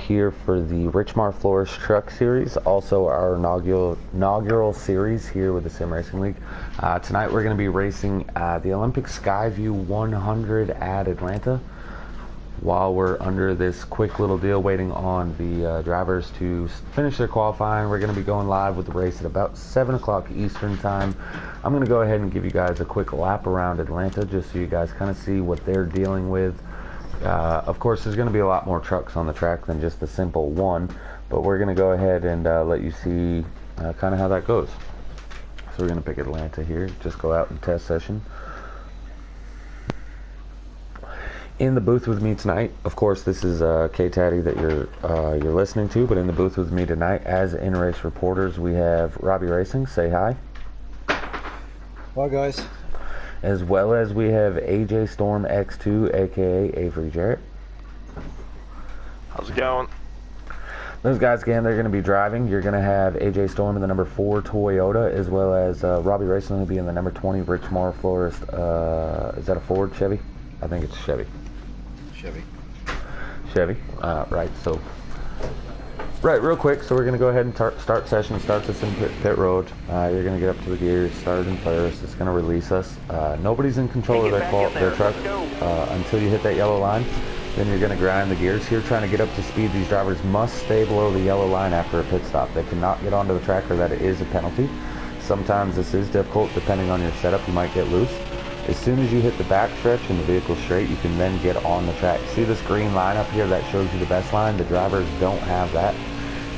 here for the Richmar Florist Truck Series, also our inaugural series here with the Sim Racing League. Tonight we're going to be racing the Olympic Skyview 100 at Atlanta. While we're under this quick little deal waiting on the drivers to finish their qualifying, we're going to be going live with the race at about 7 o'clock Eastern time. I'm going to go ahead and give you guys a quick lap around Atlanta just so you guys kind of see what they're dealing with. Of course, there's going to be a lot more trucks on the track than just the simple one, but we're going to go ahead and let you see kind of how that goes. So we're going to pick Atlanta here, just go out and test session. In the booth with me tonight, of course, this is K-Taddy that you're listening to, but in the booth with me tonight as in-race reporters, we have Robbie Racing. Say hi. Hi, guys. As well as we have AJ Storm X2, aka Avery Jarrett. How's it going? Those guys, again, they're going to be driving. You're going to have AJ Storm in the number 4 Toyota, as well as Robbie Racing will be in the number 20 Richmar Florist. Is that a Ford, Chevy? I think it's Chevy. Chevy. Right, so real quick, so we're going to go ahead and start session. Start this in pit road. You're going to get up to the gears, start in first. It's going to release us. Nobody's in control of their truck until you hit that yellow line. Then you're going to grind the gears here, trying to get up to speed. These drivers must stay below the yellow line after a pit stop. They cannot get onto the track, or that is a penalty. Sometimes this is difficult depending on your setup. You might get loose. As soon as you hit the back stretch and the vehicle's straight, you can then get on the track. See this green line up here? That shows you the best line. The drivers don't have that.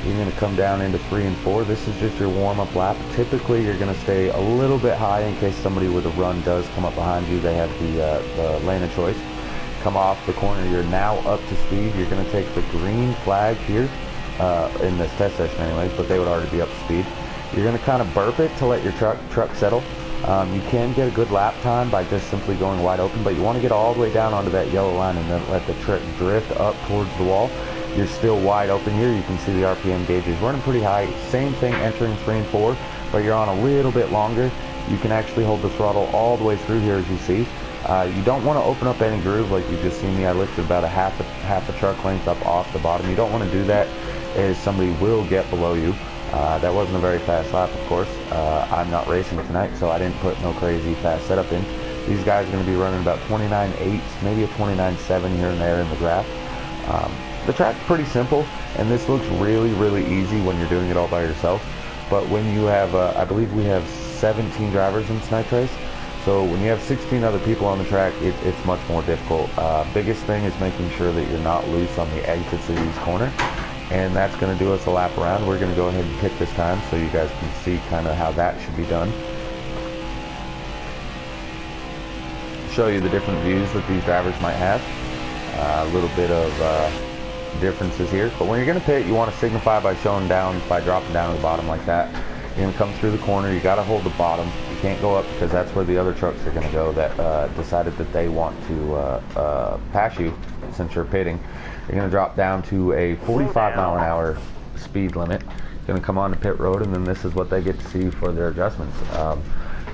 You're going to come down into 3 and 4. This is just your warm-up lap. Typically, you're going to stay a little bit high in case somebody with a run does come up behind you. They have the lane of choice. Come off the corner. You're now up to speed. You're going to take the green flag here in this test session anyways, but they would already be up to speed. You're going to kind of burp it to let your truck settle. You can get a good lap time by just simply going wide open, but you want to get all the way down onto that yellow line and then let the truck drift up towards the wall. You're still wide open here. You can see the RPM gauge is running pretty high. Same thing entering 3 and 4, but you're on a little bit longer. You can actually hold the throttle all the way through here, as you see. You don't want to open up any groove like you just seen me. I lifted about a half a truck length up off the bottom. You don't want to do that, as somebody will get below you. That wasn't a very fast lap, of course. I'm not racing tonight, so I didn't put no crazy fast setup in. These guys are going to be running about 29.8, maybe a 29.7 here and there in the graph. The track's pretty simple, and this looks really, really easy when you're doing it all by yourself. But when you have, I believe we have 17 drivers in tonight's race, so when you have 16 other people on the track, it's much more difficult. Biggest thing is making sure that you're not loose on the exits of these corners. And that's going to do us a lap around. We're going to go ahead and pick this time so you guys can see kind of how that should be done. Show you the different views that these drivers might have. A little bit of differences here. But when you're going to pit, you want to signify by showing down, by dropping down to the bottom like that. You're going to come through the corner. You got to hold the bottom. You can't go up because that's where the other trucks are going to go that decided that they want to pass you since you're pitting. You're going to drop down to a 45 mile an hour speed limit. You're going to come onto pit road, and then this is what they get to see for their adjustments.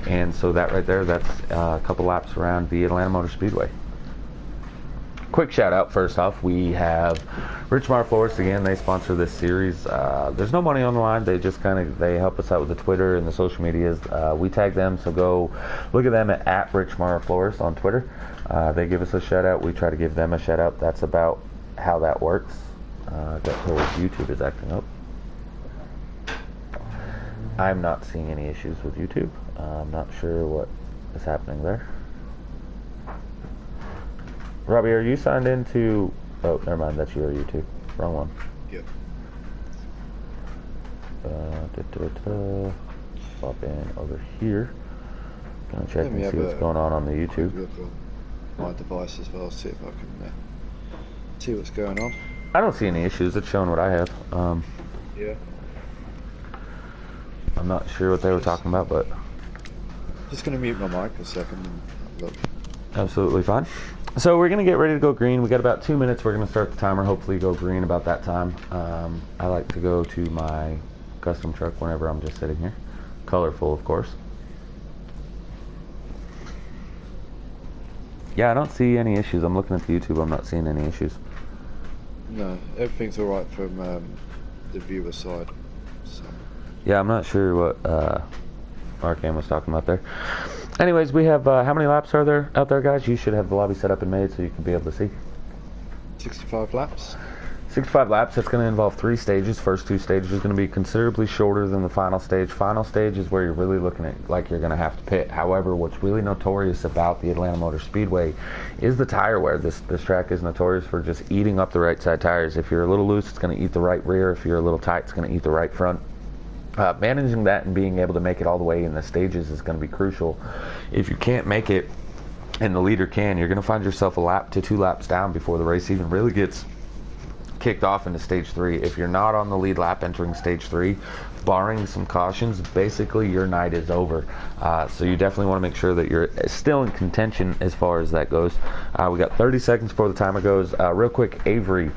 And so that right there, that's a couple laps around the Atlanta Motor Speedway. Quick shout out first off, we have Richmar Florist. Again, they sponsor this series. There's no money on the line. They just they help us out with the Twitter and the social medias. We tag them, so go look at them at Richmar Florist on Twitter. They give us a shout out. We try to give them a shout out. That's about how that works. Got told YouTube is acting up. I'm not seeing any issues with YouTube. I'm not sure what is happening there. Robbie, are you signed into... Oh, never mind, that's your YouTube. Wrong one. Yep. Pop in over here. Gonna check and see what's going on the YouTube. Look on my device as well, see if I can see what's going on. I don't see any issues. It's showing what I have. Yeah. I'm not sure what they were talking about, but... Just going to mute my mic a second and look. Absolutely fine. So we're going to get ready to go green. We got about 2 minutes. We're going to start the timer. Hopefully go green about that time. I like to go to my custom truck whenever I'm just sitting here. Colorful, of course. Yeah, I don't see any issues. I'm looking at the YouTube. I'm not seeing any issues. No, everything's all right from the viewer side. So. Yeah, I'm not sure what RKM was talking about there. Anyways, we have how many laps are there out there, guys? You should have the lobby set up and made so you can be able to see. 65 laps. 65 laps. That's going to involve 3 stages. First 2 stages are going to be considerably shorter than the final stage. Final stage is where you're really looking at like you're going to have to pit. However, what's really notorious about the Atlanta Motor Speedway is the tire wear. This track is notorious for just eating up the right side tires. If you're a little loose, it's going to eat the right rear. If you're a little tight, it's going to eat the right front. Managing that and being able to make it all the way in the stages is going to be crucial. If you can't make it and the leader can, you're going to find yourself a lap to 2 laps down before the race even really gets kicked off into stage 3. If you're not on the lead lap entering stage 3, barring some cautions, basically your night is over. So you definitely want to make sure that you're still in contention as far as that goes. We got 30 seconds before the timer goes. Real quick, Avery,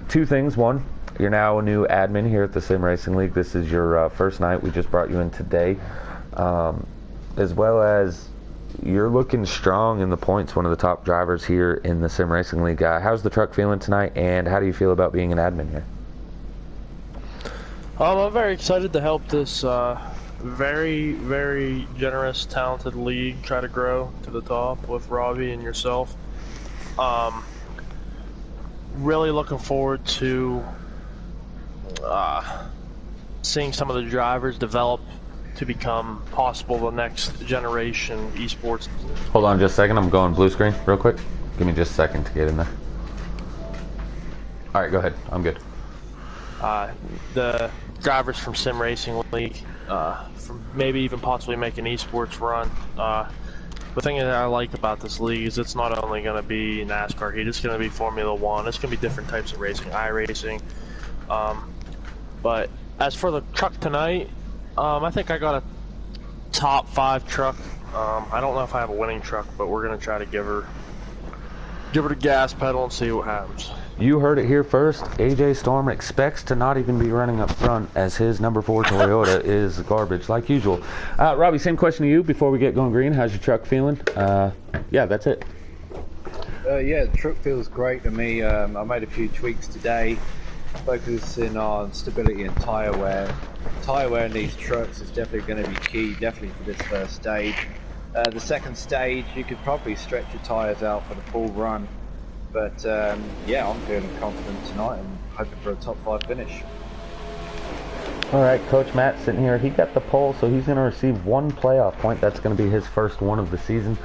2 things. One, you're now a new admin here at the Sim Racing League. This is your first night. We just brought you in today. As well as you're looking strong in the points, one of the top drivers here in the Sim Racing League. How's the truck feeling tonight, and how do you feel about being an admin here? I'm very excited to help this very, very generous, talented league try to grow to the top with Robbie and yourself. Really looking forward to seeing some of the drivers develop to become possible the next generation esports. Hold on just a second. I'm going blue screen real quick. Give me just a second to get in there. All right, go ahead. I'm good. The drivers from Sim Racing League, from maybe even possibly make an esports run. The thing that I like about this league is it's not only going to be NASCAR heat, it's going to be Formula One, it's going to be different types of racing, iRacing. But as for the truck tonight, I think I got a top 5 truck. I don't know if I have a winning truck, but we're going to try to give her the gas pedal and see what happens. You heard it here first. AJ Storm expects to not even be running up front as his number 4 Toyota is garbage like usual. Robbie, same question to you before we get going green. How's your truck feeling? Yeah, that's it. Yeah, the truck feels great to me. I made a few tweaks today, focusing on stability and tyre wear. Tyre wear in these trucks is definitely going to be key, definitely for this first stage. The second stage, you could probably stretch your tyres out for the full run. But yeah, I'm feeling confident tonight and hoping for a top 5 finish. All right, Coach Matt sitting here. He got the pole, so he's going to receive 1 playoff point. That's going to be his first one of the season.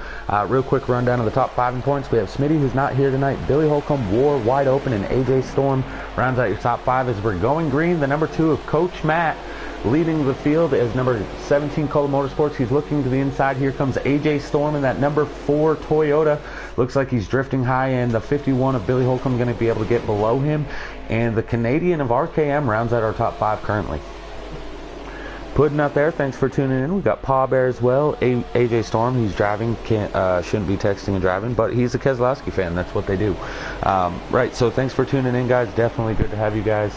Real quick rundown of the top 5 in points. We have Smitty, who's not here tonight. Billy Holcomb, War, Wide Open, and AJ Storm rounds out your top 5 as we're going green. The number 2 of Coach Matt leading the field is number 17, Cola Motorsports. He's looking to the inside. Here comes AJ Storm in that number 4 Toyota. Looks like he's drifting high, and the 51 of Billy Holcomb going to be able to get below him. And the Canadian of RKM rounds out our top 5 currently. Puddin' out there, thanks for tuning in. We've got Paw Bear as well. AJ Storm, he's driving, shouldn't be texting and driving, but he's a Keselowski fan. That's what they do. Right, so thanks for tuning in, guys. Definitely good to have you guys.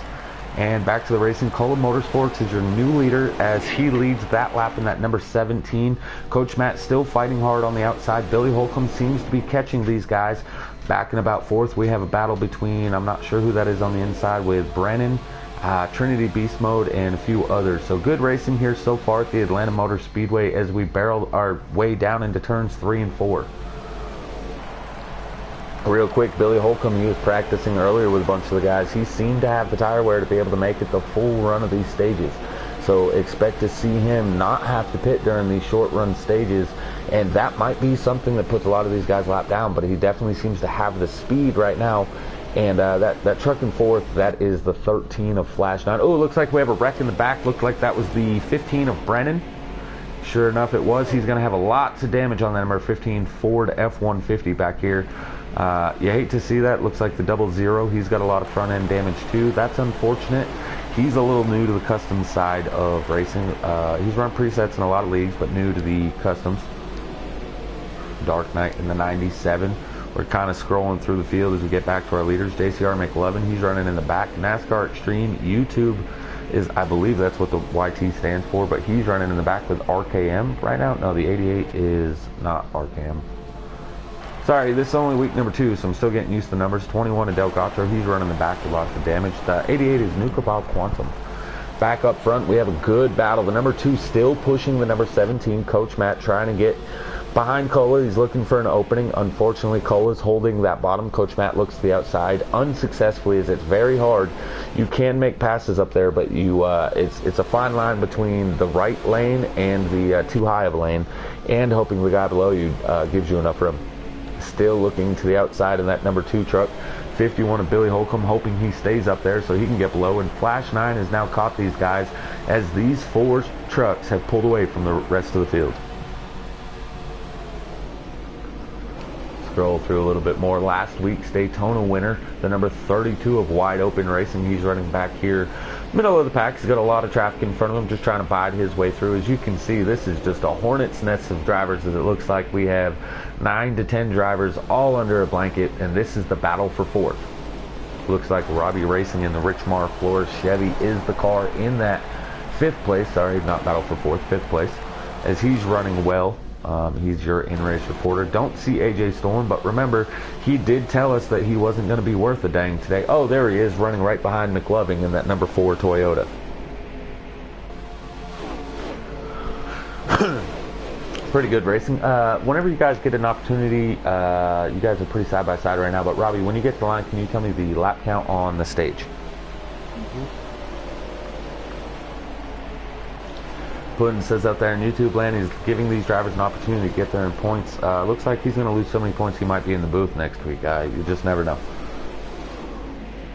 And back to the racing. Cola Motorsports is your new leader as he leads that lap in that number 17. Coach Matt still fighting hard on the outside. Billy Holcomb seems to be catching these guys. Back in about 4th, we have a battle between, I'm not sure who that is on the inside, with Brennan, Trinity Beast Mode, and a few others. So good racing here so far at the Atlanta Motor Speedway as we barrel our way down into turns 3 and 4. Real quick, Billy Holcomb, he was practicing earlier with a bunch of the guys. He seemed to have the tire wear to be able to make it the full run of these stages. So expect to see him not have to pit during these short run stages. And that might be something that puts a lot of these guys lap down, but he definitely seems to have the speed right now. And that truck in 4th, that is the 13 of Flash 9. Oh, it looks like we have a wreck in the back. Looked like that was the 15 of Brennan. Sure enough, it was. He's going to have a lots of damage on that number 15 Ford F-150 back here. You hate to see that. Looks like the 00. He's got a lot of front end damage too. That's unfortunate. He's a little new to the custom side of racing. He's run presets in a lot of leagues, but new to the customs. Dark Knight in the 97. We're kind of scrolling through the field as we get back to our leaders. JCR McLovin, he's running in the back. NASCAR Extreme YouTube is, I believe that's what the YT stands for, but he's running in the back with RKM right now. No, the 88 is not RKM. Sorry, this is only week number 2, so I'm still getting used to the numbers. 21 Del Gato, he's running the back with lots of damage. The 88 is Nuka Quantum. Back up front, we have a good battle. The number 2 still pushing the number 17, Coach Matt, trying to get behind Cola. He's looking for an opening. Unfortunately, Cola's holding that bottom. Coach Matt looks to the outside unsuccessfully, as it's very hard. You can make passes up there, but it's a fine line between the right lane and the too high of a lane, and hoping the guy below you gives you enough room. Still looking to the outside in that number 2 truck. 51 of Billy Holcomb, hoping he stays up there so he can get below. And Flash 9 has now caught these guys as these 4 trucks have pulled away from the rest of the field. Scroll through a little bit more. Last week's Daytona winner, the number 32 of Wide Open Racing. He's running back here, middle of the pack. He's got a lot of traffic in front of him, just trying to bide his way through. As you can see, this is just a hornet's nest of drivers, as it looks like we have 9 to 10 drivers all under a blanket, and this is the battle for 4th. Looks like Robbie Racing in the Richmar Florist Chevy is the car in that 5th place. Sorry, not battle for 4th, 5th place, as he's running well. He's your in-race reporter. Don't see AJ Storm, but remember, he did tell us that he wasn't going to be worth a dang today. Oh, there he is, running right behind McLoving in that number 4 Toyota. Pretty good racing. Whenever you guys get an opportunity, you guys are pretty side by side right now, but Robbie, when you get to the line, can you tell me the lap count on the stage? Puddin says out there in YouTube land, he's giving these drivers an opportunity to get there in points. Looks like he's going to lose so many points he might be in the booth next week. You just never know.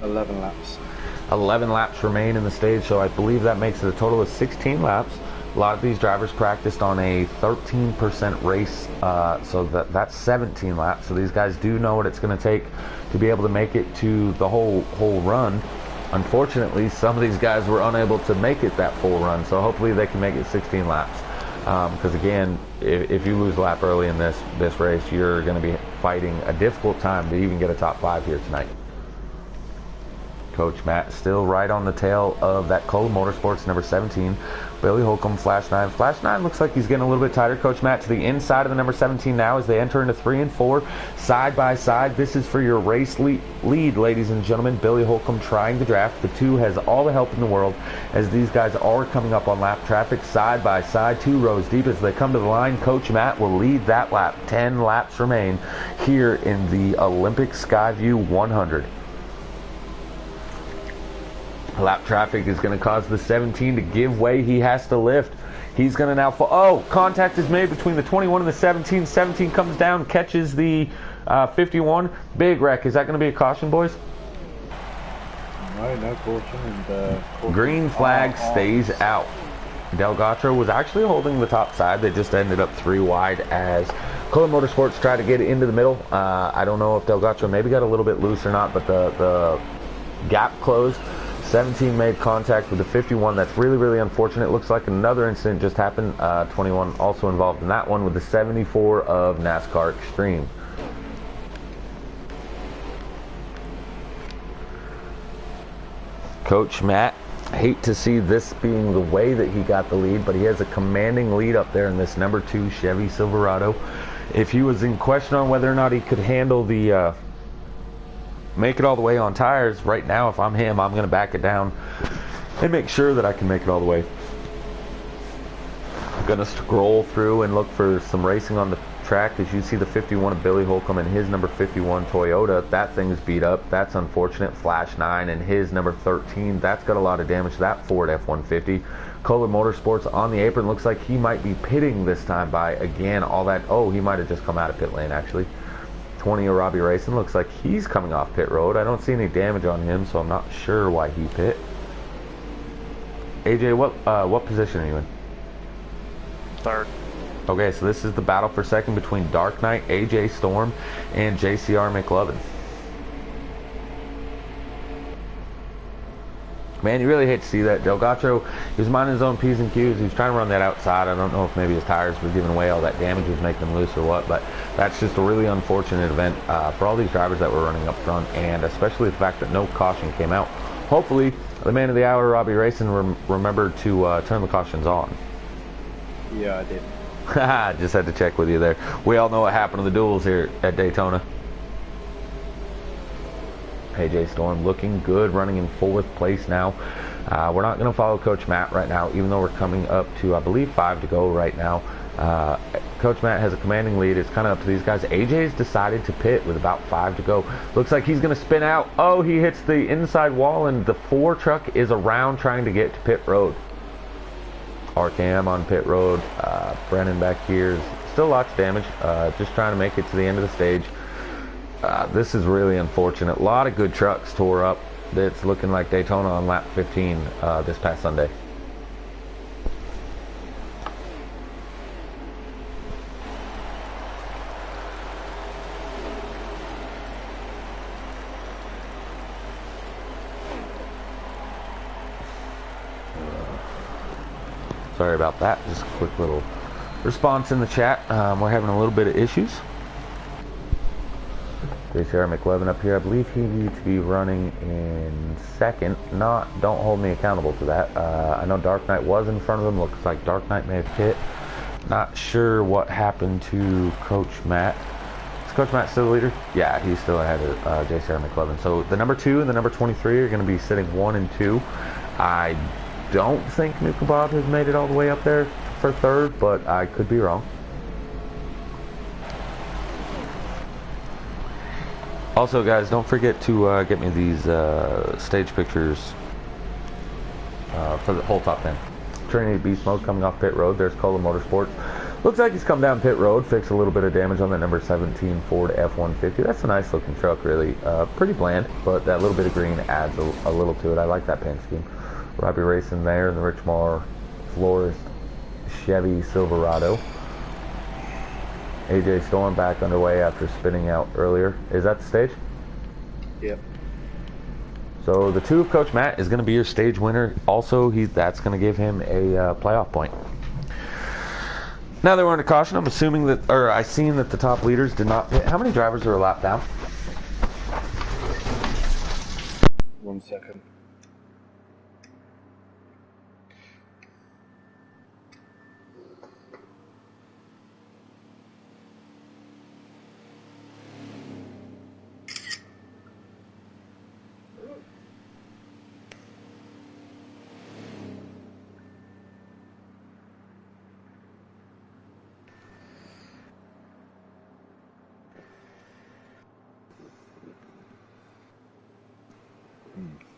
11 laps. 11 laps remain in the stage, so I believe that makes it a total of 16 laps. A lot of these drivers practiced on a 13% race, so that's 17 laps. So these guys do know what it's going to take to be able to make it to the whole run. Unfortunately, some of these guys were unable to make it that full run, so hopefully they can make it 16 laps. Because again, if you lose a lap early in this race, you're going to be fighting a difficult time to even get a top 5 here tonight. Coach Matt still right on the tail of that Cola Motorsports number 17. Billy Holcomb, Flash 9. Flash 9 looks like he's getting a little bit tighter. Coach Matt to the inside of the number 17 now as they enter into 3 and 4. Side by side. This is for your race lead, ladies and gentlemen. Billy Holcomb trying to draft. The 2 has all the help in the world as these guys are coming up on lap traffic side by side, 2 rows deep as they come to the line. Coach Matt will lead that lap. 10 laps remain here in the Olympic Skyview 100. Lap traffic is going to cause the 17 to give way. He has to lift. He's going to now fall. Oh, contact is made between the 21 and the 17. 17 comes down, catches the 51. Big wreck. Is that going to be a caution, boys? No caution. And green flag stays out. Delgatro was actually holding the top side. They just ended up 3 wide as Cola Motorsports tried to get it into the middle. I don't know if Delgatro maybe got a little bit loose or not, but the gap closed. 17 made contact with the 51. That's really, really unfortunate. It looks like another incident just happened. 21 also involved in that one with the 74 of NASCAR Extreme. Coach Matt, hate to see this being the way that he got the lead, but he has a commanding lead up there in this number 2 Chevy Silverado. If he was in question on whether or not he could handle the make it all the way on tires, right now if I'm him, I'm going to back it down and make sure that I can make it all the way. I'm going to scroll through and look for some racing on the track. As you see the 51 of Billy Holcomb and his number 51 Toyota, that thing's beat up. That's unfortunate. Flash 9 and his number 13, that's got a lot of damage. That Ford F-150. Cola Motorsports on the apron, looks like he might be pitting this time by, again, all that. Oh, he might have just come out of pit lane actually. 20 of Robbie Racing, looks like he's coming off pit road. I don't see any damage on him, so I'm not sure why he pit. AJ, what position are you in? 3rd. Okay, so this is the battle for 2nd between Dark Knight, AJ Storm, and JCR McLovin. Man, you really hate to see that. Delgatro, he was minding his own P's and Q's. He was trying to run that outside. I don't know if maybe his tires were giving away all that damage, was making them loose or what, but that's just a really unfortunate event for all these drivers that were running up front, and especially the fact that no caution came out. Hopefully, the man of the hour, Robbie Racing, remembered to turn the cautions on. Yeah, I did. Just had to check with you there. We all know what happened to the duels here at Daytona. AJ Storm looking good, running in 4th place now. We're not going to follow Coach Matt right now, even though we're coming up to, I believe, 5 to go right now. Coach Matt has a commanding lead. It's kind of up to these guys. AJ's decided to pit with about 5 to go. Looks like he's going to spin out. Oh, he hits the inside wall, and the 4 truck is around trying to get to pit road. RKM on pit road. Brennan back here. Still lots of damage. Just trying to make it to the end of the stage. This is really unfortunate. A lot of good trucks tore up. It's looking like Daytona on lap 15 this past Sunday. Sorry about that. Just a quick little response in the chat. We're having a little bit of issues. JCR McLevin up here. I believe he needs to be running in 2nd. Don't hold me accountable to that. I know Dark Knight was in front of him. Looks like Dark Knight may have hit. Not sure what happened to Coach Matt. Is Coach Matt still the leader? Yeah, he's still ahead of JCR McLevin. So the number 2 and the number 23 are going to be sitting 1 and 2. I don't think Nuka Bob has made it all the way up there for 3rd, but I could be wrong. Also, guys, don't forget to get me these stage pictures for the whole top 10. Trinity Beast Mode coming off pit road. There's Cola Motorsports. Looks like he's come down pit road, fixed a little bit of damage on that number 17 Ford F-150. That's a nice looking truck, really. Pretty bland, but that little bit of green adds a little to it. I like that paint scheme. Robbie Racing there, the Richmar Florist Chevy Silverado. AJ Storm back underway after spinning out earlier. Is that the stage? Yep. So the 2 of Coach Matt is going to be your stage winner. Also, that's going to give him a playoff point. Now that we're under caution, I'm assuming that, or I seen that the top leaders did not pit. How many drivers are a lap down? 1 second.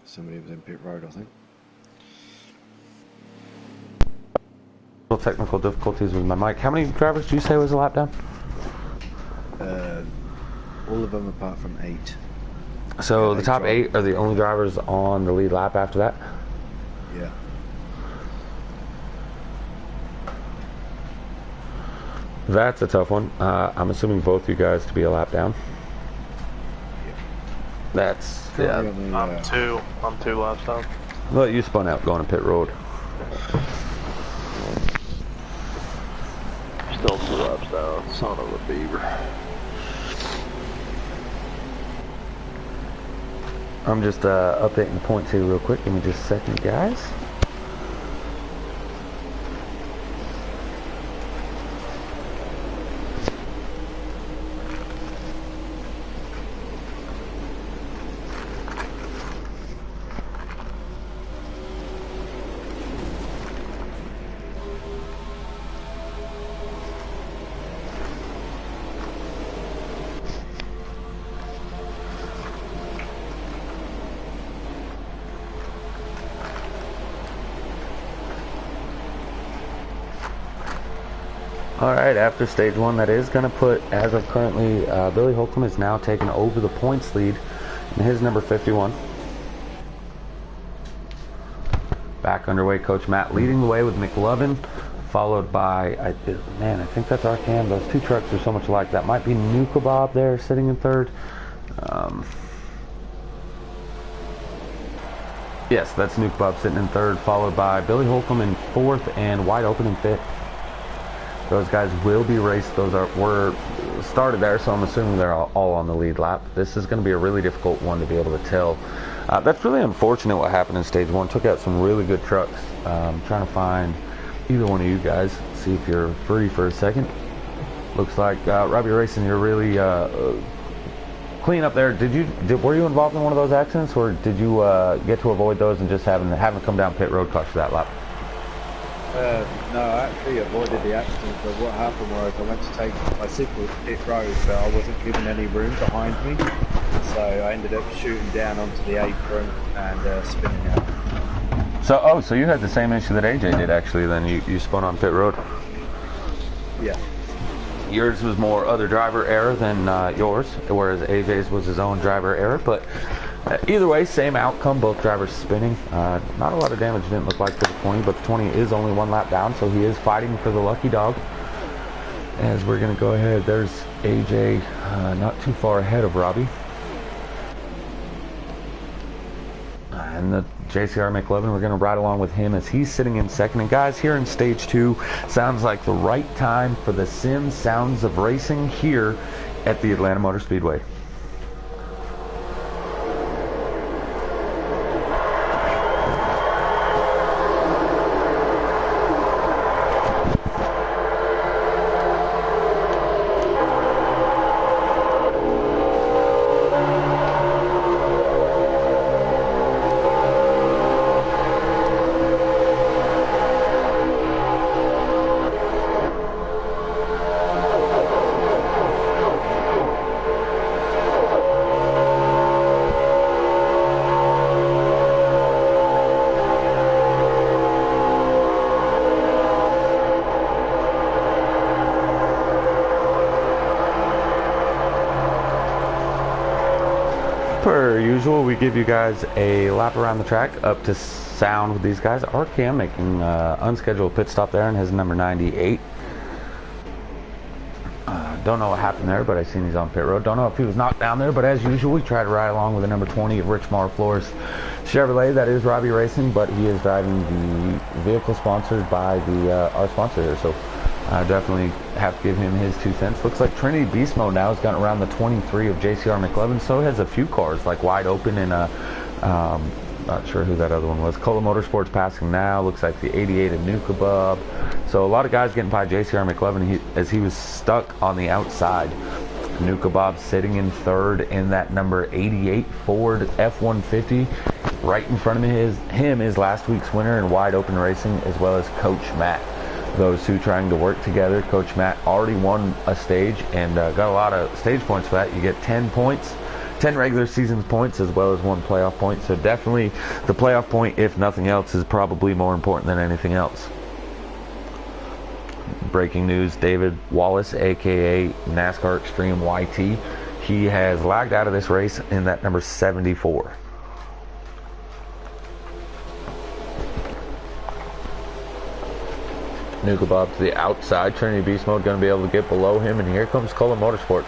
Somebody was in pit road, I think. Technical difficulties with my mic. How many drivers do you say was a lap down? All of them apart from 8. So the top 8 are the only drivers on the lead lap after that? Yeah. That's a tough one. I'm assuming both you guys to be a lap down. Yeah. That's, yeah. I'm 2 laps down. Well, you spun out going to pit road. Still 2 laps down, son of a beaver. I'm just updating the points here real quick. Give me just a second, guys. Alright, after stage 1, that is going to put, as of currently, Billy Holcomb is now taken over the points lead in his number 51. Back underway, Coach Matt leading the way with McLovin, followed by, I think that's RKM. Those 2 trucks are so much alike. That might be Nuka Bob there sitting in 3rd. Yes, that's Nuka Bob sitting in 3rd, followed by Billy Holcomb in 4th and Wide Open in 5th. Those guys will be raced. Were started there, so I'm assuming they're all on the lead lap. This is going to be a really difficult one to be able to tell. That's really unfortunate what happened in stage 1. Took out some really good trucks. Trying to find either one of you guys. see if you're free for a second. Looks like Robbie Racing, you're really clean up there. Were you involved in one of those accidents, or did you get to avoid those and just having come down pit road cost you that lap? No, I actually avoided the accident, but what happened was I went to take my signal pit road, but I wasn't given any room behind me, so I ended up shooting down onto the apron and spinning out. So you had the same issue that AJ did, actually. Then you spun on pit road. Yeah. Yours was more other driver error than yours, whereas AJ's was his own driver error. But either way, same outcome, both drivers spinning. Not a lot of damage didn't look like for the 20, but the 20 is only one lap down, so he is fighting for the lucky dog. As we're going to go ahead, there's AJ not too far ahead of Robbie. And the JCR McLovin, we're going to ride along with him as he's sitting in second. And guys, here in stage 2, sounds like the right time for the sim sounds of racing here at the Atlanta Motor Speedway. Per usual, we give you guys a lap around the track up to sound with these guys. RKM making unscheduled pit stop there in his number 98. Don't know what happened there, but I seen he's on pit road. Don't know if he was knocked down there, but as usual, we try to ride along with the number 20 of Rich Mar Florist Chevrolet. That is Robbie Racing, but he is driving the vehicle sponsored by our sponsor here. So I definitely have to give him his 2 cents. Looks like Trinity Beast Mode now has gotten around the 23 of JCR McLovin. So has a few cars like wide open and not sure who that other one was. Cola Motorsports passing now. Looks like the 88 of New Kebab. So a lot of guys getting by JCR McLovin as he was stuck on the outside. New Kebab sitting in third in that number 88 Ford F-150. Right in front of him is last week's winner in wide open racing, as well as Coach Matt. Those two trying to work together. Coach Matt already won a stage and got a lot of stage points for that. You get 10 points, 10 regular season points, as well as 1 playoff point. So definitely the playoff point, if nothing else, is probably more important than anything else. Breaking news, David Wallace, aka NASCAR Extreme YT, he has lagged out of this race in that number 74. New Kebab to the outside. Trinity Beast Mode going to be able to get below him, and here comes Cola Motorsports.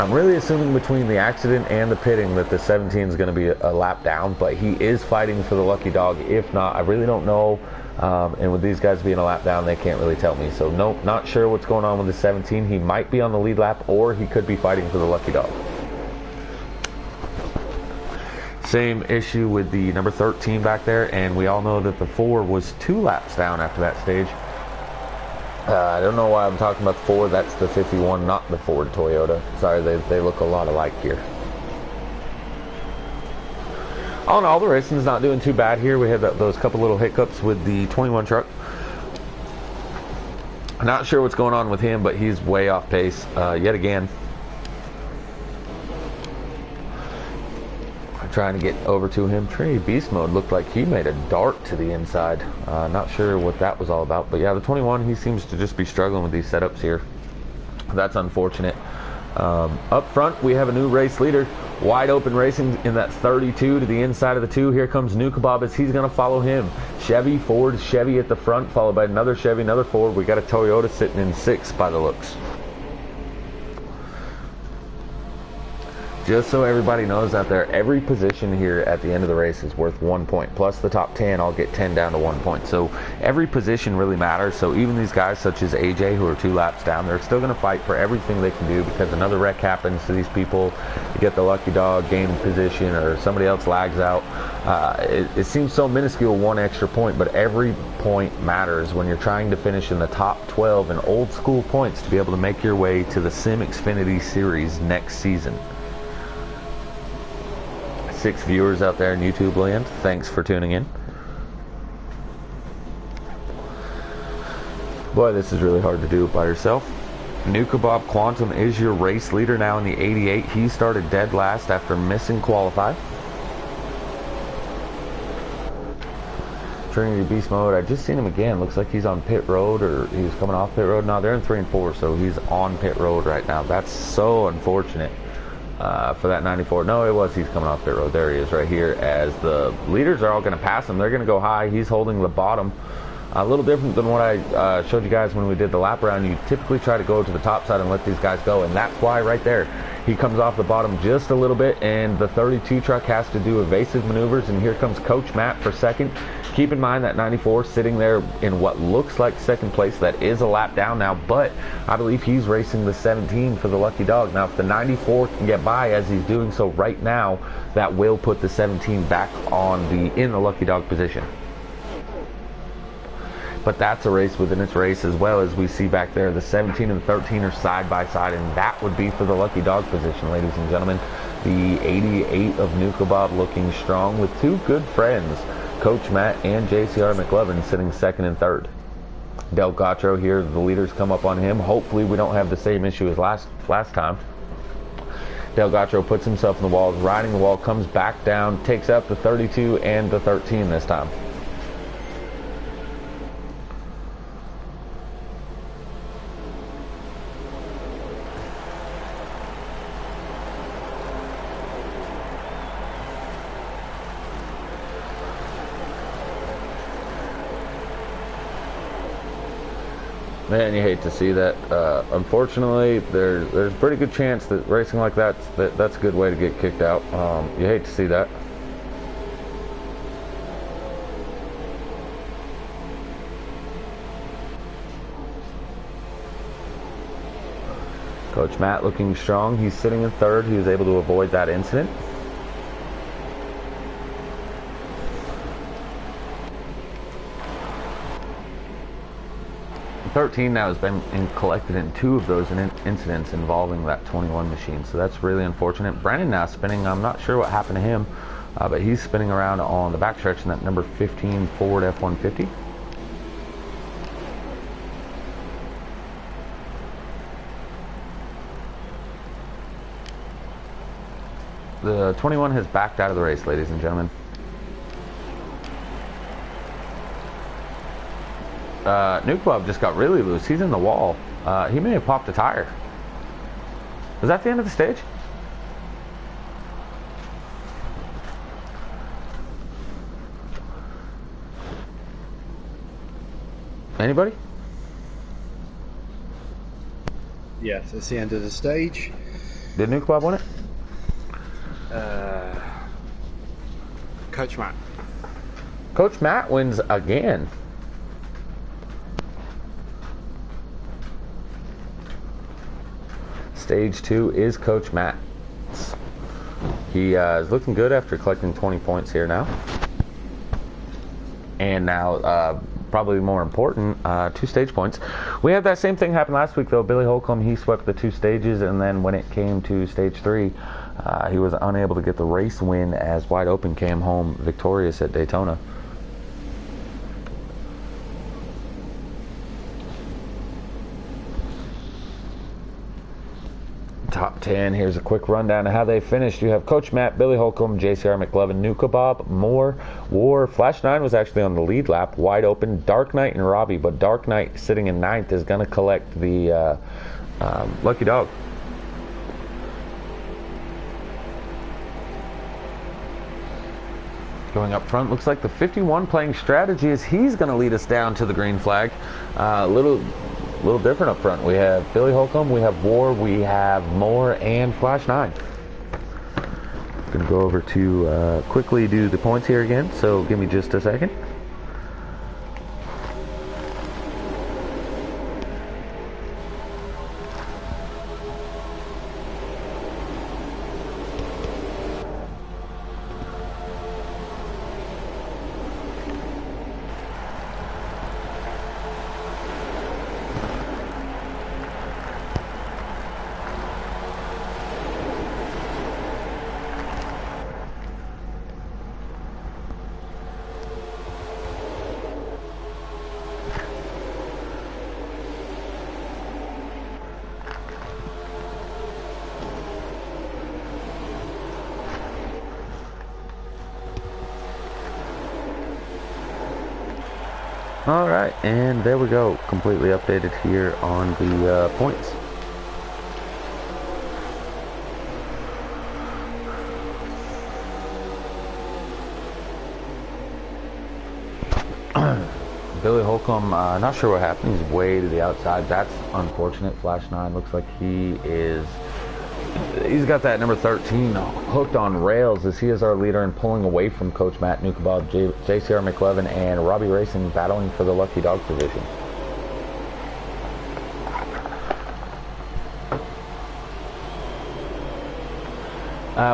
I'm really assuming between the accident and the pitting that the 17 is going to be a lap down, but he is fighting for the lucky dog. If not, I really don't know. And with these guys being a lap down, they can't really tell me. So no, not sure what's going on with the 17. He might be on the lead lap, or he could be fighting for the lucky dog. Same issue with the number 13 back there, and we all know that the 4 was 2 laps down after that stage. I don't know why I'm talking about the 4. That's the 51, not the Ford Toyota. Sorry, they look a lot alike here. All in all, the racing's not doing too bad here. We had those couple little hiccups with the 21 truck. Not sure what's going on with him, but he's way off pace yet again. I'm trying to get over to him. Trinity Beast Mode looked like he made a dart to the inside. Not sure what that was all about, but yeah, the 21, he seems to just be struggling with these setups here. That's unfortunate. Up front, we have a new race leader. Wide open racing in that 32 to the inside of the 2. Here comes New Kebab as he's going to follow him. Chevy, Ford, Chevy at the front, followed by another Chevy, another Ford. We got a Toyota sitting in 6th by the looks. Just so everybody knows out there, every position here at the end of the race is worth 1 point. Plus the top 10, I'll get 10 down to 1 point. So every position really matters. So even these guys such as AJ, who are 2 laps down, they're still going to fight for everything they can do, because another wreck happens to these people. You get the lucky dog, gain position, or somebody else lags out. It seems so minuscule, 1 extra point, but every point matters when you're trying to finish in the top 12 in old school points to be able to make your way to the Sim Xfinity Series next season. 6 viewers out there in YouTube land, thanks for tuning in. Boy, this is really hard to do by yourself. Nuka Bob Quantum is your race leader now in the 88. He started dead last after missing qualify. Trinity Beast Mode, I just seen him again. Looks like he's on pit road, or he's coming off pit road. No, they're in 3 and 4, so he's on pit road right now. That's so unfortunate. For that 94. No, he's coming off pit road. There he is right here, as the leaders are all going to pass him. They're going to go high. He's holding the bottom. A little different than what I showed you guys when we did the lap round. You typically try to go to the top side and let these guys go, and that's why right there he comes off the bottom just a little bit, and the 32 truck has to do evasive maneuvers, and here comes Coach Matt for second. Keep in mind that 94 sitting there in what looks like second place. That is a lap down now, but I believe he's racing the 17 for the lucky dog. Now, if the 94 can get by as he's doing so right now, that will put the 17 back in the lucky dog position. But that's a race within its race, as well as we see back there. The 17 and 13 are side by side, and that would be for the lucky dog position, ladies and gentlemen. The 88 of Nuka Bob looking strong with 2 good friends, Coach Matt and JCR McLovin, sitting second and third. Del Gotro here, the leaders come up on him. Hopefully we don't have the same issue as last time. Del Gotro puts himself in the wall, riding the wall, comes back down, takes out the 32 and the 13 this time. Man, you hate to see that. Unfortunately, there's a pretty good chance that racing like that's a good way to get kicked out. You hate to see that. Coach Matt looking strong. He's sitting in third. He was able to avoid that incident. 13 now has been collected in 2 of those incidents involving that 21 machine, so that's really unfortunate. Brandon now spinning. I'm not sure what happened to him, but he's spinning around on the backstretch in that number 15 Ford F-150. The 21 has backed out of the race, ladies and gentlemen. Nuke Bob just got really loose. He's in the wall. He may have popped a tire. Is that the end of the stage? Anybody? Yes, it's the end of the stage. Did Nuke Bob win it? Coach Matt. Coach Matt wins again. Stage 2 is Coach Matt. He is looking good after collecting 20 points here now. And now, probably more important, 2 stage points. We had that same thing happen last week, though. Billy Holcomb, he swept the 2 stages, and then when it came to stage 3, he was unable to get the race win as Wide Open came home victorious at Daytona. Top 10, here's a quick rundown of how they finished. You have Coach Matt, Billy Holcomb, JCR McLovin, Nuka Bob, Moore, War. Flash 9 was actually on the lead lap, Wide Open, Dark Knight, and Robbie, but Dark Knight sitting in 9th is going to collect the lucky dog. Going up front, looks like the 51 playing strategy as he's going to lead us down to the green flag. Little different up front. We have Billy Holcomb, we have War, we have Moore, and Flash 9. going to go over to quickly do the points here again, so give me just a second. Alright, and there we go. Completely updated here on the points. Billy Holcomb, not sure what happened. He's way to the outside. That's unfortunate. Flash 9 looks like he's got that number 13 hooked on rails as he is our leader and pulling away from Coach Matt Nukabov, JCR McLevin, and Robbie Racing battling for the Lucky Dog position.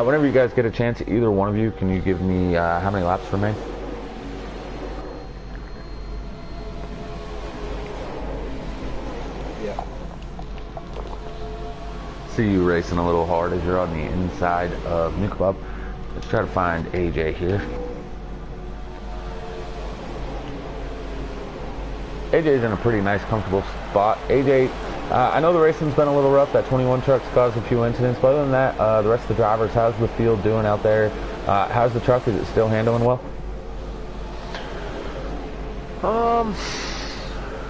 Whenever you guys get a chance, either one of you, can you give me how many laps remain? See you racing a little hard as you're on the inside of Nukabov. Let's try to find AJ here. AJ's in a pretty nice, comfortable spot. AJ, I know the racing's been a little rough. That 21 truck's caused a few incidents, but other than that, the rest of the drivers, how's the field doing out there? How's the truck? Is it still handling well?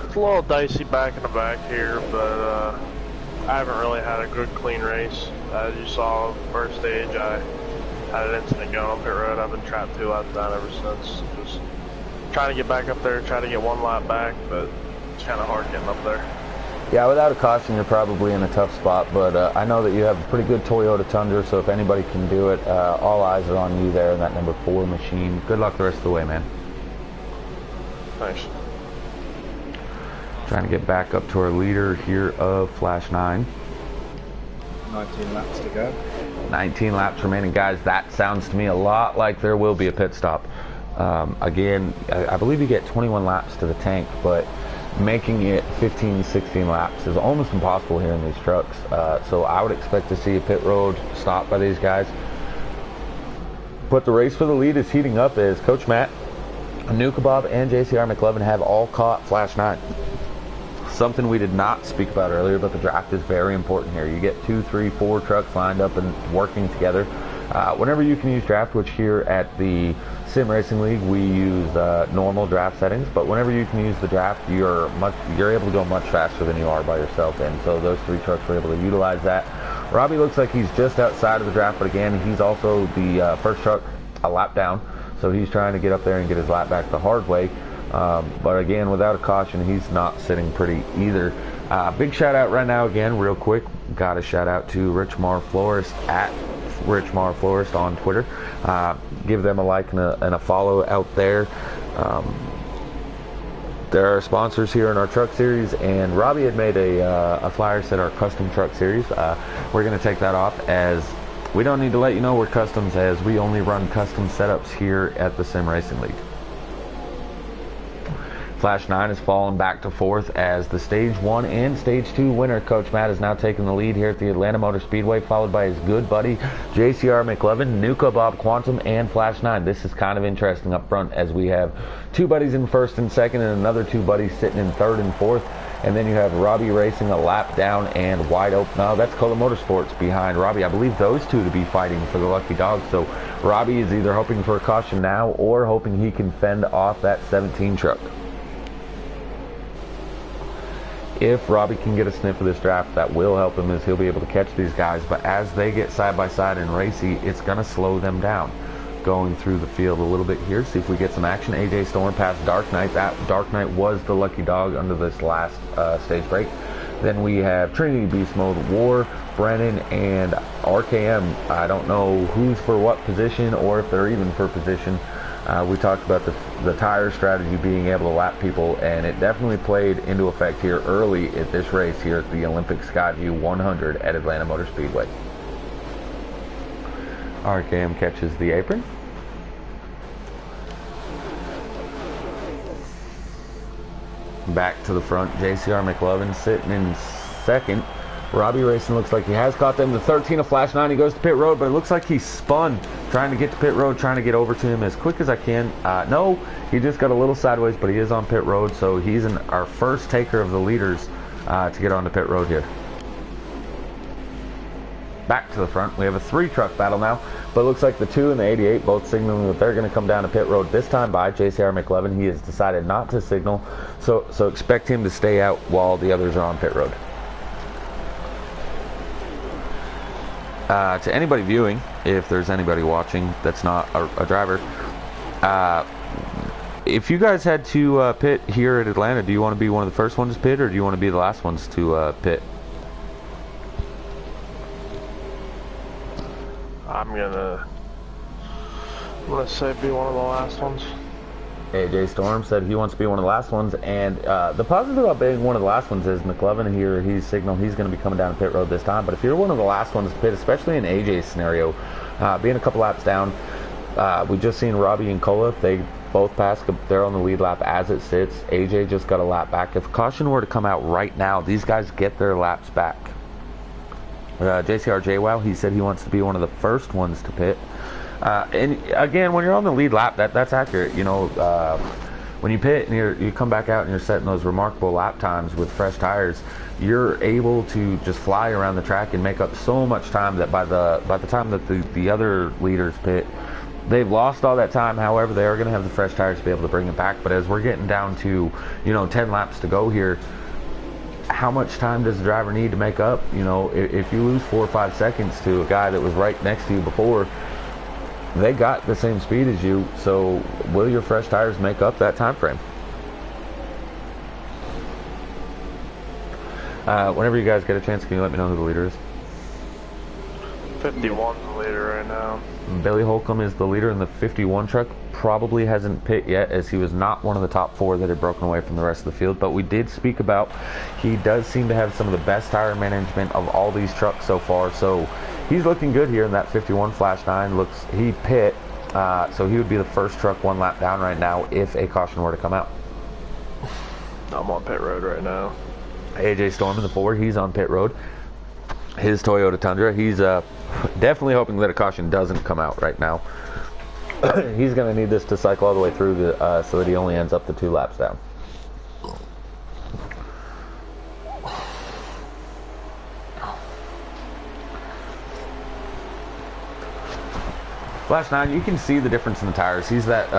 It's a little dicey back in the back here, but I haven't really had a good clean race. As you saw, first stage, I had an incident going on pit road. I've been trapped 2 laps down ever since. Just trying to get back up there, try to get 1 lap back, but it's kind of hard getting up there. Yeah, without a caution, you're probably in a tough spot, but I know that you have a pretty good Toyota Tundra, so if anybody can do it, all eyes are on you there in that number 4 machine. Good luck the rest of the way, man. Thanks. Trying to get back up to our leader here of Flash 9. 19 laps to go. 19 laps remaining, guys. That sounds to me a lot like there will be a pit stop. Again, I believe you get 21 laps to the tank, but making it 15, 16 laps is almost impossible here in these trucks. So I would expect to see a pit road stop by these guys. But the race for the lead is heating up as Coach Matt, Nukabov, and JCR McLevin have all caught Flash 9. Something we did not speak about earlier, but the draft is very important here. You get 2, 3, 4 trucks lined up and working together. Whenever you can use draft, which here at the Sim Racing League we use normal draft settings, but whenever you can use the draft, you're able to go much faster than you are by yourself, and so those 3 trucks were able to utilize that. Robbie looks like he's just outside of the draft, but again, he's also the first truck a lap down, so he's trying to get up there and get his lap back the hard way. But again, without a caution, he's not sitting pretty either. Big shout out right now again, real quick. Got a shout out to Rich Mar Florist at Rich Mar Florist on Twitter. Give them a like and a follow out there. They're our sponsors here in our truck series, and Robbie had made a flyer said our custom truck series. We're going to take that off as we don't need to let you know we're customs, as we only run custom setups here at the Sim Racing League. Flash 9 has fallen back to 4th as the Stage 1 and Stage 2 winner. Coach Matt has now taken the lead here at the Atlanta Motor Speedway, followed by his good buddy JCR McLevin, Nukabov Quantum, and Flash 9. This is kind of interesting up front as we have 2 buddies in 1st and 2nd and another 2 buddies sitting in 3rd and 4th. And then you have Robbie Racing a lap down and wide open. Now that's Cola Motorsports behind Robbie. I believe those 2 to be fighting for the Lucky Dog. So Robbie is either hoping for a caution now or hoping he can fend off that 17 truck. If Robbie can get a sniff of this draft, that will help him, as he'll be able to catch these guys. But as they get side by side and racy, it's going to slow them down. Going through the field a little bit here, see if we get some action. AJ Storm past Dark Knight. That Dark Knight was the Lucky Dog under this last stage break. Then we have Trinity Beast Mode, War, Brennan, and RKM. I don't know who's for what position or if they're even for position. We talked about the tire strategy being able to lap people, and it definitely played into effect here early at this race here at the Olympic Skyview 100 at Atlanta Motor Speedway. RKM catches the apron. Back to the front, JCR McLovin sitting in second. Robbie Racing looks like he has caught them. The 13 of Flash 9, he goes to pit road, but it looks like he spun trying to get to pit road, trying to get over to him as quick as I can. No, he just got a little sideways, but he is on pit road, so he's our first taker of the leaders to get onto pit road here. Back to the front, we have a 3-truck battle now, but it looks like the 2 and the 88 both signaling that they're going to come down to pit road, this time by JCR McLevin. He has decided not to signal, so expect him to stay out while the others are on pit road. To anybody viewing, if there's anybody watching that's not a driver, if you guys had to pit here at Atlanta, do you want to be one of the first ones to pit, or do you want to be the last ones to pit? I'm gonna say be one of the last ones. AJ Storm said he wants to be one of the last ones, and the positive about being one of the last ones is McLevin here, he's signaled he's going to be coming down pit road this time, but if you're one of the last ones to pit, especially in AJ's scenario, being a couple laps down, we just seen Robbie and Kola, they both passed, they're on the lead lap as it sits. AJ just got a lap back. If caution were to come out right now, these guys get their laps back. JCR JWoww, he said he wants to be one of the first ones to pit. And again, when you're on the lead lap, that's accurate. You know, when you pit and you come back out and you're setting those remarkable lap times with fresh tires, you're able to just fly around the track and make up so much time that by the time that the other leaders pit, they've lost all that time. However, they are going to have the fresh tires to be able to bring it back. But as we're getting down to 10 laps to go here, how much time does the driver need to make up? You know, if you lose 4 or 5 seconds to a guy that was right next to you before, they got the same speed as you, so will your fresh tires make up that time frame? Whenever you guys get a chance, can you let me know who the leader is? 51 the leader right now. Billy Holcomb is the leader in the 51 truck. Probably hasn't pit yet, as he was not one of the top 4 that had broken away from the rest of the field, but we did speak about he does seem to have some of the best tire management of all these trucks so far, so he's looking good here in that 51 Flash 9. He pit, so he would be the first truck 1 lap down right now if a caution were to come out. I'm on pit road right now. AJ Storm in the 4, he's on pit road. His Toyota Tundra, he's definitely hoping that a caution doesn't come out right now. He's going to need this to cycle all the way through so that he only ends up the 2 laps down. Flash 9, you can see the difference in the tires. He's that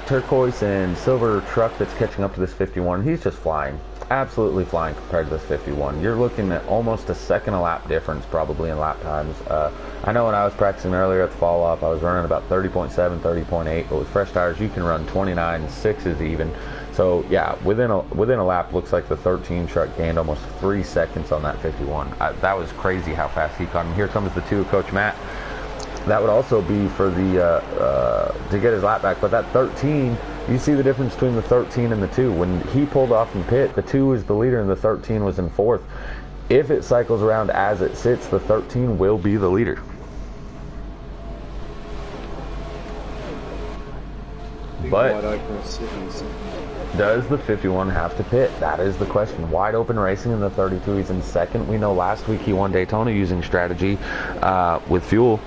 turquoise and silver truck that's catching up to this 51. He's just flying. Absolutely flying compared to this 51. You're looking at almost a second a lap difference probably in lap times. I know when I was practicing earlier at the fall off, I was running about 30.7, 30.8, but with fresh tires you can run 29.6s even. So yeah, within a lap, looks like the 13 truck gained almost 3 seconds on that 51. That was crazy how fast he caught him. Here comes the 2 of Coach Matt. That would also be for the to get his lap back, but that 13, you see the difference between the 13 and the 2. When he pulled off in pit, the 2 is the leader and the 13 was in 4th. If it cycles around as it sits, the 13 will be the leader. But does the 51 have to pit? That is the question. Wide open racing in the 32, he's in 2nd. We know last week he won Daytona using strategy with fuel.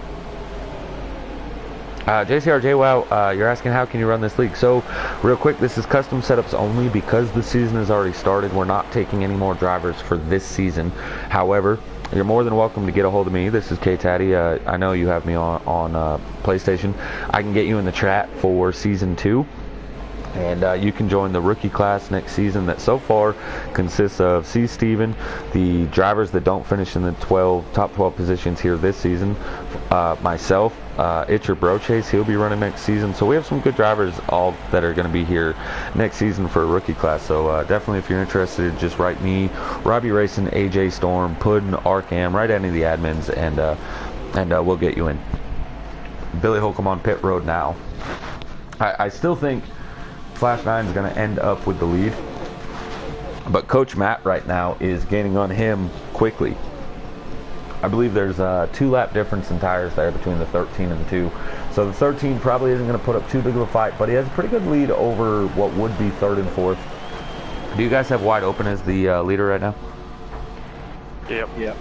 JCR JWoww, you're asking how can you run this league? So real quick, this is custom setups only because the season has already started. We're not taking any more drivers for this season. However, you're more than welcome to get a hold of me. This is K-Taddy. I know you have me on PlayStation. I can get you in the chat for season 2. And you can join the rookie class next season that so far consists of C. Steven, the drivers that don't finish in the top 12 positions here this season, myself, Itcher Brochase, he'll be running next season. So we have some good drivers all that are going to be here next season for a rookie class. So definitely if you're interested, just write me, Robbie Racing, AJ Storm, Puddin, Arcam, write any of the admins, and we'll get you in. Billy Holcomb on pit road now. I still think Flash 9 is going to end up with the lead, but Coach Matt right now is gaining on him quickly. I believe there's a 2-lap difference in tires there between the 13 and the 2. So the 13 probably isn't going to put up too big of a fight, but he has a pretty good lead over what would be 3rd and 4th. Do you guys have Wide Open as the leader right now? Yep.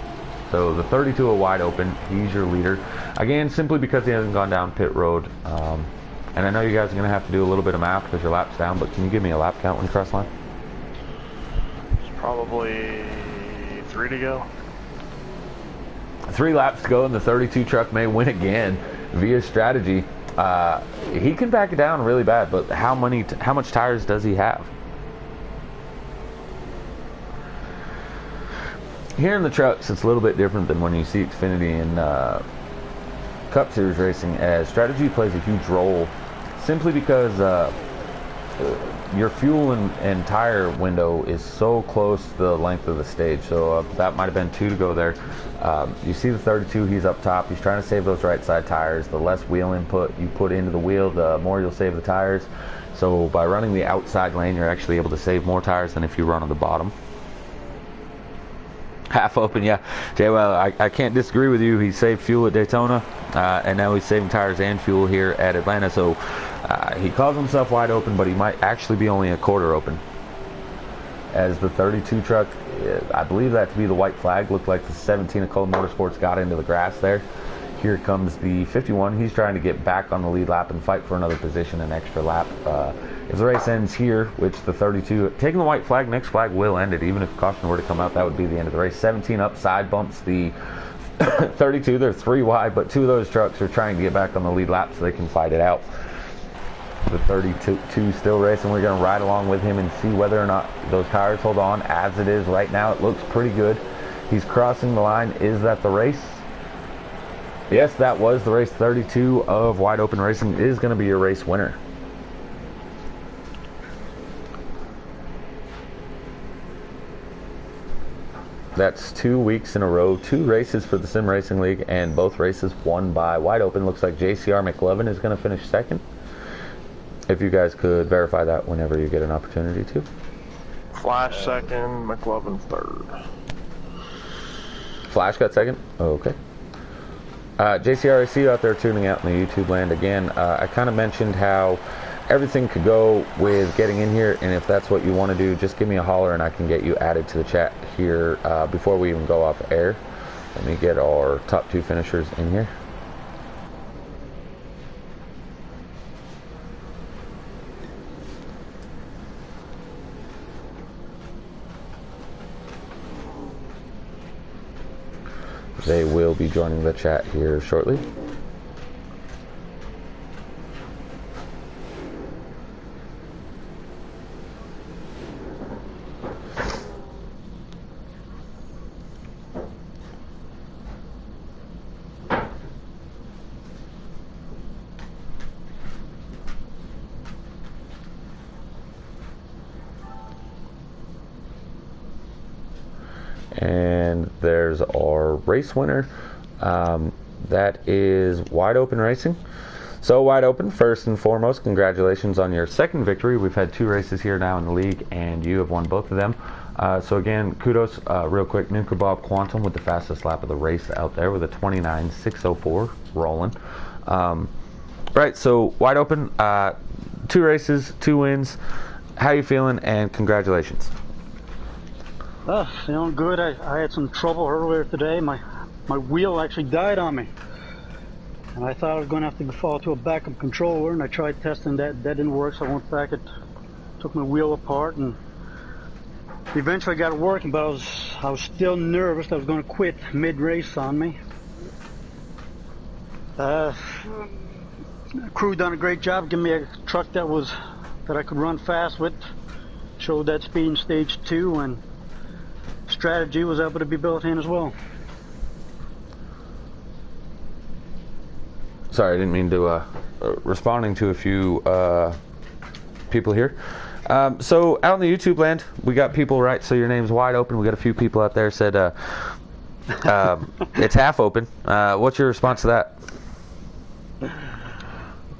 So the 32 are Wide Open. He's your leader. Again, simply because he hasn't gone down pit road. And I know you guys are going to have to do a little bit of math because your lap's down, but can you give me a lap count when you cross line? It's probably 3 to go. 3 laps to go, and the 32 truck may win again via strategy. He can back it down really bad, but how much tires does he have? Here in the trucks, it's a little bit different than when you see Xfinity and Cup Series racing, as strategy plays a huge role simply because your fuel and tire window is so close to the length of the stage. So that might have been 2 to go there. You see the 32, he's up top. He's trying to save those right side tires. The less wheel input you put into the wheel, the more you'll save the tires. So by running the outside lane, you're actually able to save more tires than if you run on the bottom. Half open, yeah. Jay, well, I can't disagree with you. He saved fuel at Daytona, and now he's saving tires and fuel here at Atlanta. So he calls himself Wide Open, but he might actually be only a quarter open. As the 32 truck, I believe that to be the white flag, looked like the 17 of Cola Motorsports got into the grass there. Here comes the 51. He's trying to get back on the lead lap and fight for another position, an extra lap. If the race ends here, which the 32, taking the white flag, next flag will end it. Even if caution were to come out, that would be the end of the race. 17 up, side bumps the 32. They're 3 wide, but 2 of those trucks are trying to get back on the lead lap so they can fight it out. The 32 still racing. We're going to ride along with him and see whether or not those tires hold on. As it is right now, it looks pretty good. He's crossing the line. Is that the race? Yes, that was the race. 32 of Wide Open Racing is going to be your race winner. That's 2 weeks in a row, 2 races for the Sim Racing League, and both races won by Wide Open. Looks like JCR McLovin is going to finish 2nd. If you guys could verify that whenever you get an opportunity to. Flash 2nd, McLovin 3rd. Flash got 2nd? Okay. JCR, I see you out there tuning out in the YouTube land. Again, I kind of mentioned how everything could go with getting in here, and if that's what you want to do, just give me a holler and I can get you added to the chat here before we even go off air. Let me get our top 2 finishers in here. They will be joining the chat here shortly. And there's our race winner. That is Wide Open Racing. So Wide Open, first and foremost, congratulations on your 2nd victory. We've had 2 races here now in the league, and you have won both of them. So again, kudos real quick. Nuka Bob Quantum with the fastest lap of the race out there with a 29.604 rolling. Right, so Wide Open, 2 races, 2 wins. How you feeling, and congratulations. Feeling good. I had some trouble earlier today. My wheel actually died on me, and I thought I was going to have to fall to a backup controller, and I tried testing that. That didn't work, so I went back and took my wheel apart, and eventually got it working. But I was still nervous that I was going to quit mid-race on me. Crew done a great job giving me a truck that was that I could run fast with. Showed that speed in stage 2, and strategy was able to be built in as well. Sorry, I didn't mean to responding to a few people here. So out in the YouTube land, we got people, right? So your name's wide open. We got a few people out there said it's half open. What's your response to that?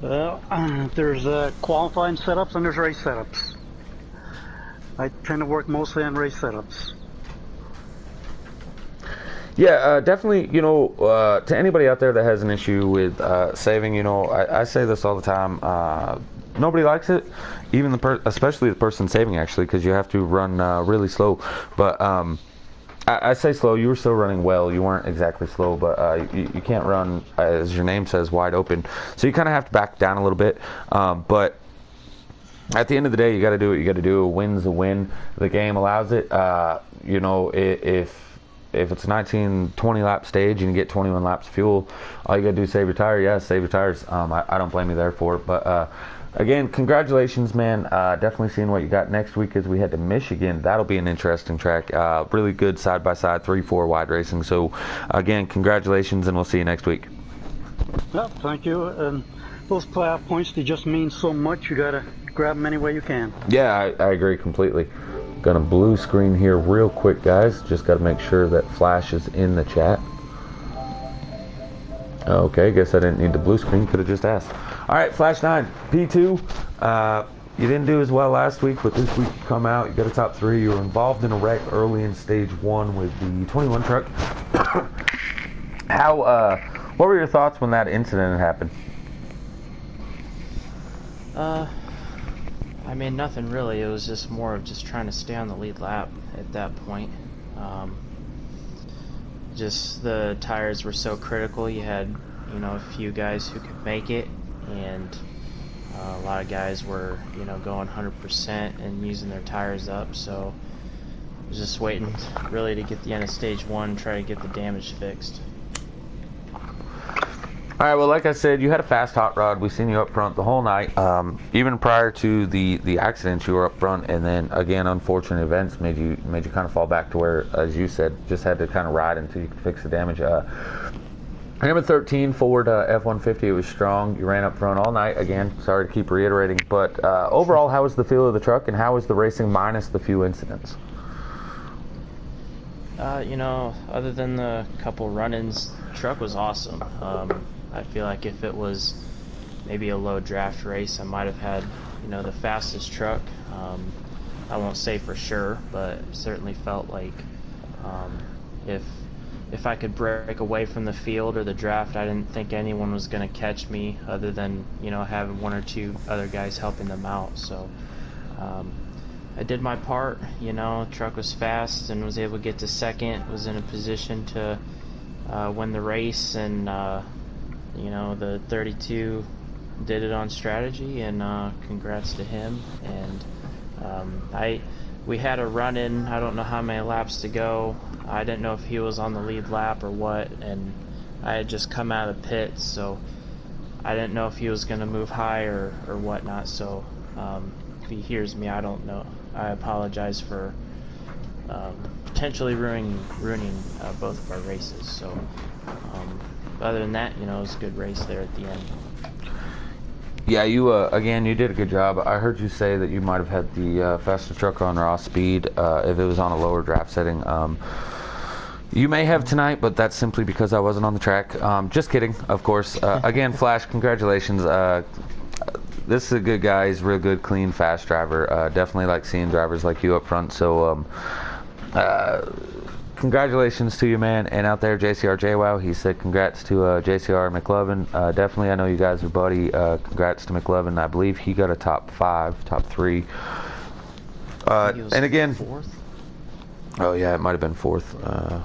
Well, there's qualifying setups and there's race setups. I tend to work mostly on race setups. Yeah, definitely, you know, to anybody out there that has an issue with saving, you know, I say this all the time. Nobody likes it, even especially the person saving, actually, because you have to run really slow. But I say slow. You were still running well. You weren't exactly slow, but you can't run, as your name says, wide open. So you kind of have to back down a little bit. But at the end of the day, you got to do what you got to do. A win's a win. The game allows it. You know, if it's a 19-20 lap stage and you get 21 laps of fuel, all you got to do is save your tire. Yeah, save your tires. I don't blame you there for it. But again, congratulations, man. Definitely seeing what you got next week as we head to Michigan. That'll be an interesting track. Really good side-by-side 3-4 wide racing. So, again, congratulations, and we'll see you next week. Well, thank you. And those playoff points, they just mean so much. You got to grab them any way you can. Yeah, I agree completely. Gonna blue screen here real quick, guys. Just got to make sure that Flash is in the chat. Okay, guess I didn't need the blue screen. Could have just asked. All right, Flash 9, P2. You didn't do as well last week, but this week you come out. You got a top 3. You were involved in a wreck early in stage 1 with the 21 truck. What were your thoughts when that incident happened? I mean, nothing really. It was just more of just trying to stay on the lead lap at that point. Just the tires were so critical. You had, you know, a few guys who could make it, and a lot of guys were, you know, going 100% and using their tires up. So I was just waiting really to get the end of stage 1, try to get the damage fixed. All right, well, like I said, you had a fast hot rod. We seen you up front the whole night. Even prior to the accident, you were up front, and then again, unfortunate events made you kind of fall back to where, as you said, just had to kind of ride until you could fix the damage. Number 13, Ford F-150, it was strong. You ran up front all night. Again, sorry to keep reiterating, but overall, how was the feel of the truck, and how was the racing minus the few incidents? You know, other than the couple run-ins, the truck was awesome. I feel like if it was maybe a low draft race, I might have had, you know, the fastest truck. I won't say for sure, but certainly felt like if I could break away from the field or the draft, I didn't think anyone was going to catch me other than, you know, having 1 or 2 other guys helping them out. So I did my part. You know, truck was fast and was able to get to second, was in a position to win the race, and you know, the 32 did it on strategy, and congrats to him. And we had a run-in, I don't know how many laps to go. I didn't know if he was on the lead lap or what, and I had just come out of the pits, so I didn't know if he was going to move high or whatnot. So if he hears me, I don't know. I apologize for potentially ruining both of our races. So other than that, you know, it was a good race there at the end. Yeah, you again, you did a good job. I heard you say that you might have had the faster truck on raw speed if it was on a lower draft setting. You may have tonight, but that's simply because I wasn't on the track. Just kidding, of course. Again, Flash, congratulations. This is a good guy. He's a real good, clean, fast driver. Definitely like seeing drivers like you up front. So congratulations to you, man. And out there, JCR JWoww, he said congrats to JCR McLovin. Definitely, I know you guys are buddy. Congrats to McLovin. I believe he got a top 3. And again, 4th? Oh yeah, it might have been 4th.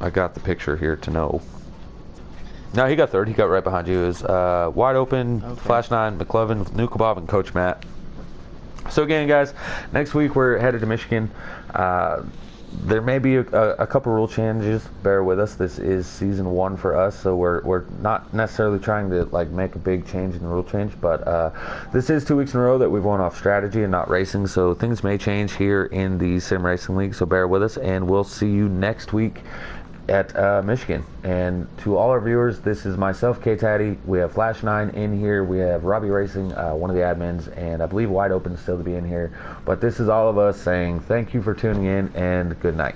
I got the picture here to know. No, he got 3rd. He got right behind you. It was wide open, okay. Flash 9, McLovin, Nukabob, and Coach Matt. So again, guys, next week we're headed to Michigan. there may be a couple rule changes. Bear with us. This is season 1 for us, so we're not necessarily trying to like make a big change in the rule change, but this is 2 weeks in a row that we've won off strategy and not racing, so things may change here in the Sim Racing League, so bear with us, and we'll see you next week at Michigan. And to all our viewers, this is myself, K-Taddy. We have Flash9 in here. We have Robbie Racing, one of the admins, and I believe Wide Open still to be in here. But this is all of us saying thank you for tuning in, and good night.